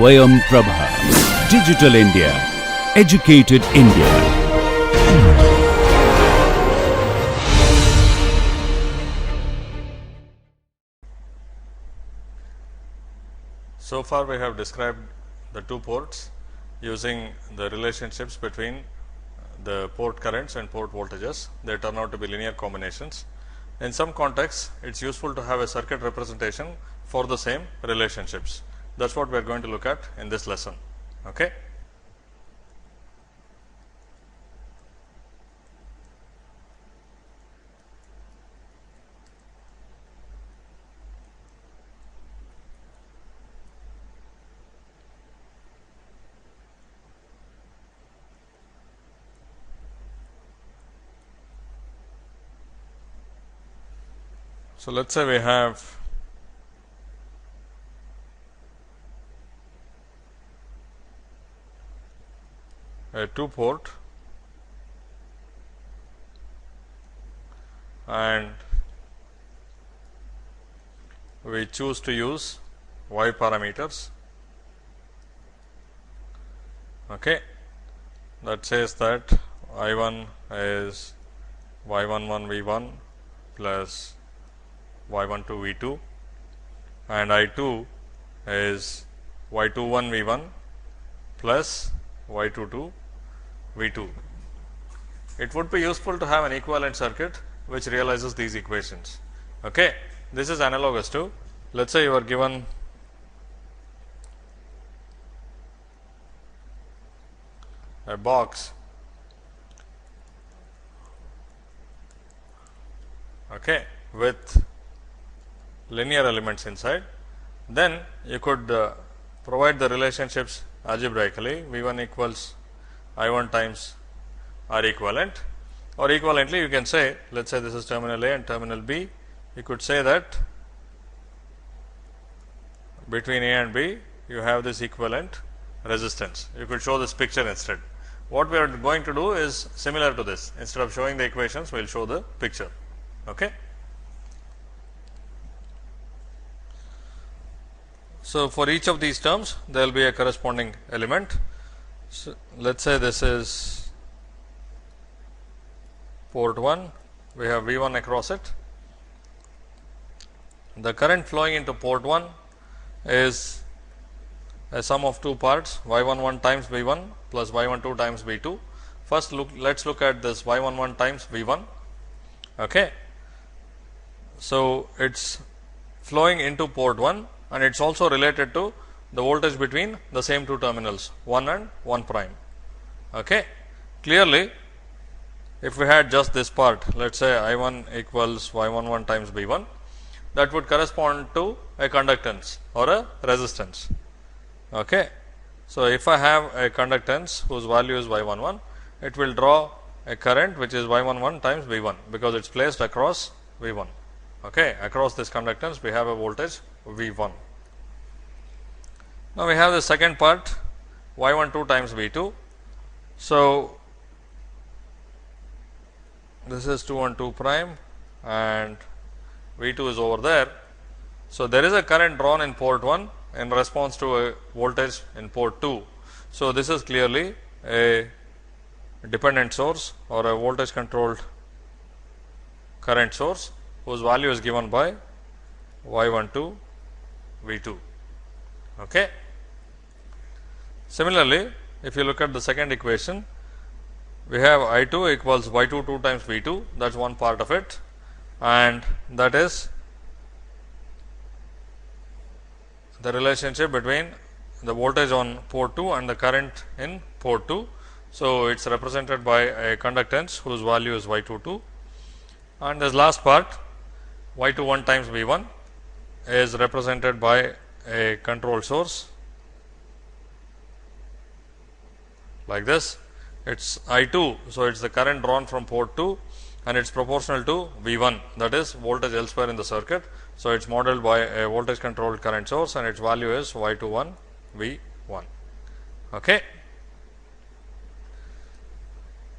Swayam Prabha. Digital India. Educated India. So far we have described the two ports using the relationships between the port currents and port voltages. They turn out to be linear combinations. In some contexts, it is useful to have a circuit representation for the same relationships. That is what we are going to look at in this lesson. Okay. So, let us say we have a 2-port and we choose to use Y parameters. Okay. That says that I1 is Y11 V1 plus Y12 V2 and I2 is Y21 V1 plus Y22 V2. It would be useful to have an equivalent circuit which realizes these equations. Okay. This is analogous to, let us say you are given a box, okay, with linear elements inside, then you could provide the relationships algebraically. V1 equals I1 times R equivalent, or equivalently you can say, let us say this is terminal A and terminal B, you could say that between A and B you have this equivalent resistance. You could show this picture instead. What we are going to do is similar to this. Instead of showing the equations, we will show the picture. Okay. So, for each of these terms there will be a corresponding element. So, let us say this is port 1, we have V1 across it. The current flowing into port 1 is a sum of two parts, Y11 times V1 plus Y12 times V2. First let us look at this Y11 times V1. Okay. So, it is flowing into port 1 and it is also related to the voltage between the same two terminals 1 and 1 prime. Okay. Clearly, if we had just this part, let us say I1 equals Y11 times V1, that would correspond to a conductance or a resistance. Okay. So, if I have a conductance whose value is Y11, it will draw a current which is Y11 times V1 because it is placed across V1. Okay. Across this conductance we have a voltage V1. Now, we have the second part Y12 times V2. So, this is 2 and 2 prime and V2 is over there. So, there is a current drawn in port 1 in response to a voltage in port 2. So, this is clearly a dependent source or a voltage controlled current source whose value is given by Y12 V2. Okay. Similarly, if you look at the second equation, we have I2 equals Y22 times V2, that is one part of it, and that is the relationship between the voltage on port 2 and the current in port 2. So, it is represented by a conductance whose value is Y22, and this last part Y21 times V1 is represented by a control source like this. It is I2. So, it is the current drawn from port 2 and it is proportional to V1, that is voltage elsewhere in the circuit. So, it is modeled by a voltage controlled current source and its value is Y21 V1. Okay.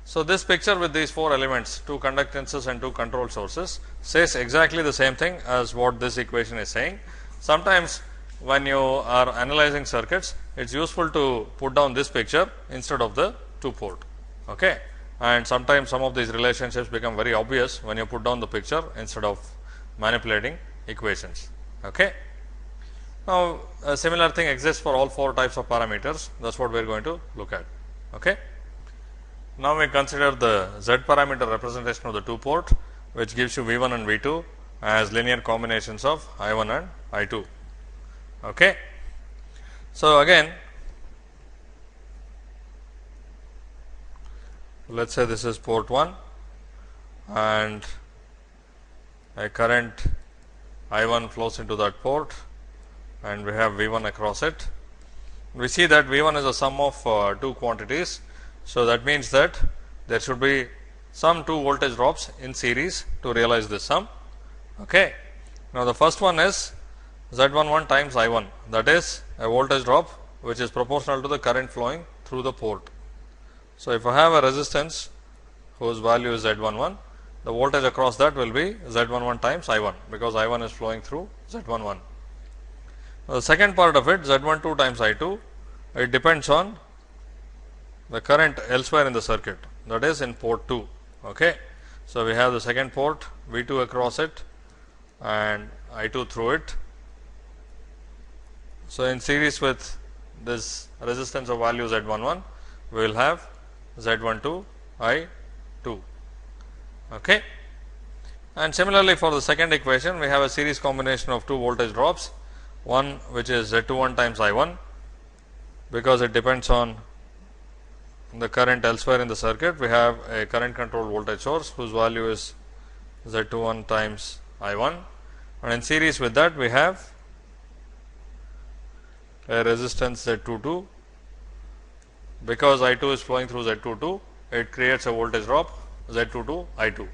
So, this picture with these 4 elements, 2 conductances and 2 control sources, says exactly the same thing as what this equation is saying. Sometimes when you are analyzing circuits, it is useful to put down this picture instead of the 2 port. Okay. And sometimes some of these relationships become very obvious when you put down the picture instead of manipulating equations. Okay. Now, a similar thing exists for all 4 types of parameters. That is what we are going to look at. Okay. Now, we consider the Z parameter representation of the 2 port, which gives you V1 and V2 as linear combinations of I1 and I2. Okay. So, again, let us say this is port 1 and a current I1 flows into that port and we have V1 across it. We see that V1 is a sum of 2 quantities. So, that means that there should be some 2 voltage drops in series to realize this sum. Okay. Now, the first one is Z11 times I1, that is a voltage drop which is proportional to the current flowing through the port. So, if I have a resistance whose value is Z11, the voltage across that will be Z11 times I1, because I1 is flowing through Z11. Now, the second part of it, Z12 times I2, it depends on the current elsewhere in the circuit, that is in port 2. Okay. So, we have the second port, V2 across it and I2 through it. So, in series with this resistance of value Z11, we will have Z12 I2. Okay. And similarly, for the second equation, we have a series combination of 2 voltage drops, one which is Z21 times I1, because it depends on the current elsewhere in the circuit. We have a current controlled voltage source whose value is Z21 times I1, and in series with that we have a resistance Z22. Because I2 is flowing through Z22, it creates a voltage drop Z22 I2.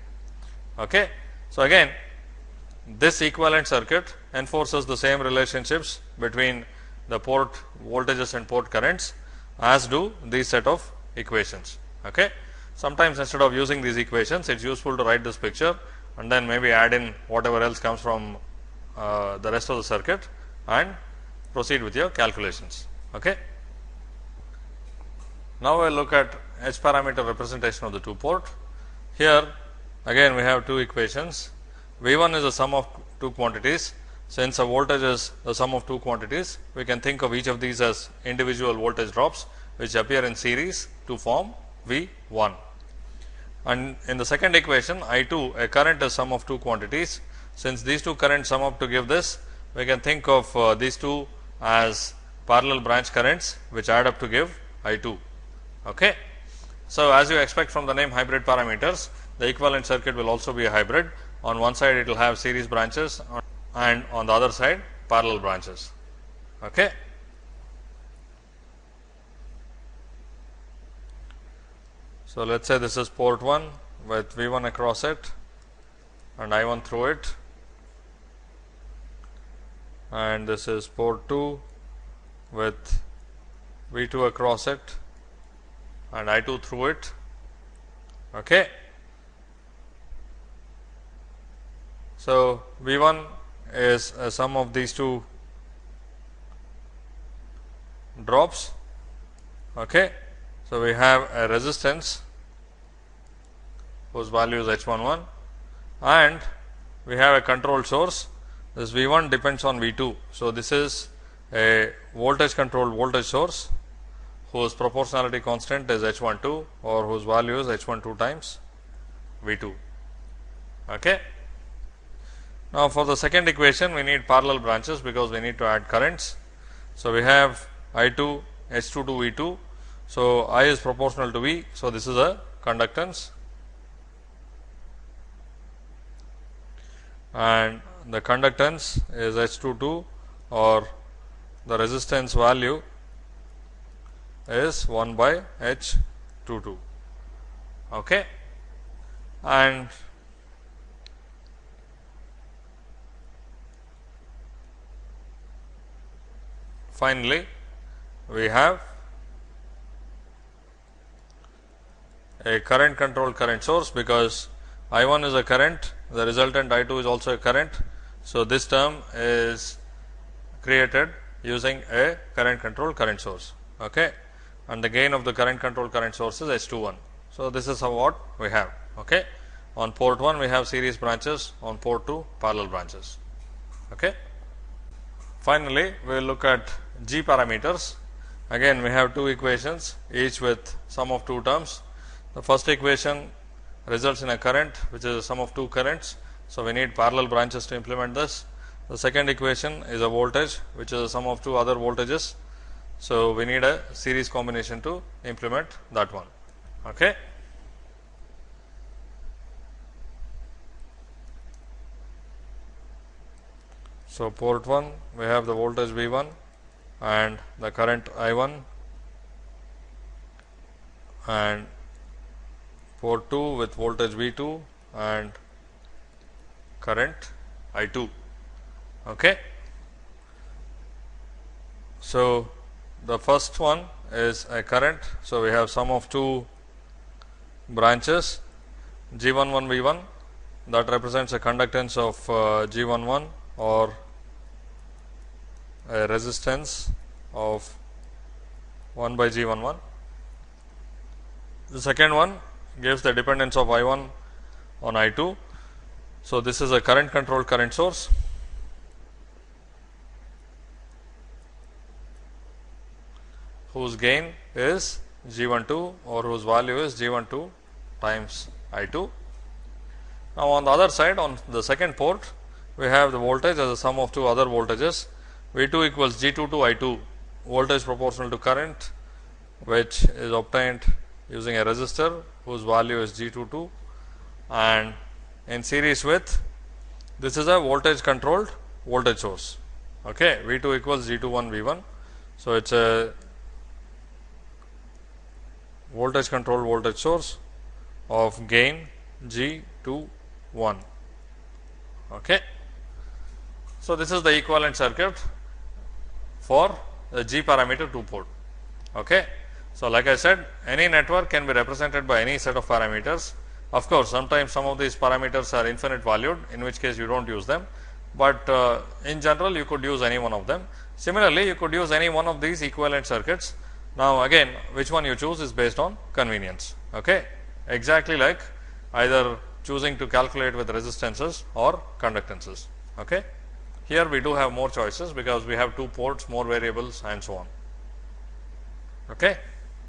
Okay. So, again this equivalent circuit enforces the same relationships between the port voltages and port currents as do these set of equations. Okay. Sometimes instead of using these equations, it is useful to write this picture and then maybe add in whatever else comes from the rest of the circuit and proceed with your calculations. Okay. Now, we will look at H parameter representation of the 2 port. Here again we have 2 equations. V1 is the sum of 2 quantities. Since a voltage is the sum of 2 quantities, we can think of each of these as individual voltage drops which appear in series to form V1. And in the second equation, I2, a current is sum of 2 quantities. Since these 2 currents sum up to give this, we can think of these 2 as parallel branch currents which add up to give I2. Okay. So, as you expect from the name hybrid parameters, the equivalent circuit will also be a hybrid. On one side it will have series branches and on the other side parallel branches. Okay. So, let us say this is port 1 with V1 across it and I1 through it, and this is port 2 with V2 across it and I2 through it. Okay. So, V1 is a sum of these 2 drops. Okay. So, we have a resistance whose value is H11 and we have a control source. This V1 depends on V2. So, this is a voltage controlled voltage source whose proportionality constant is H12 or whose value is H12 times V2. Okay. Now, for the second equation, we need parallel branches because we need to add currents. So, we have I2 H2 to V2. So, I is proportional to V. So, this is a conductance and the conductance is H22 or the resistance value is 1 by H22. Okay. And finally, we have a current controlled current source because I1 is a current, the resultant I2 is also a current. So, this term is created using a current controlled current source. Okay, and the gain of the current controlled current source is H21. So, this is what we have. Okay. On port 1 we have series branches, on port 2 parallel branches. Okay. Finally, we will look at G parameters. Again, we have two equations, each with sum of two terms. The first equation results in a current, which is a sum of two currents. So, we need parallel branches to implement this. The second equation is a voltage, which is a sum of two other voltages. So, we need a series combination to implement that one. Okay. So, port 1 we have the voltage V1 and the current I1, and port 2 with voltage V2 and current I2. Okay. So, the first one is a current. So, we have sum of two branches G11 V1, that represents a conductance of G11 or a resistance of 1 by G11. The second one gives the dependence of I1 on I2. So, this is a current controlled current source. Whose gain is G12 or whose value is G12 times I2. Now, on the other side, on the second port, we have the voltage as a sum of two other voltages. V2 equals G22 I2, voltage proportional to current, which is obtained using a resistor whose value is G22, and in series with, this is a voltage controlled voltage source. Okay, V2 equals G21 V1. So, it is a voltage controlled voltage source of gain G21. Okay. So, this is the equivalent circuit for the G parameter 2 port. Okay. So, like I said, any network can be represented by any set of parameters. Of course, sometimes some of these parameters are infinite valued, in which case you do not use them, but in general you could use any one of them. Similarly, you could use any one of these equivalent circuits. Now, again, which one you choose is based on convenience. Okay. Exactly like either choosing to calculate with resistances or conductances. Okay. Here we do have more choices because we have two ports, more variables and so on. Okay.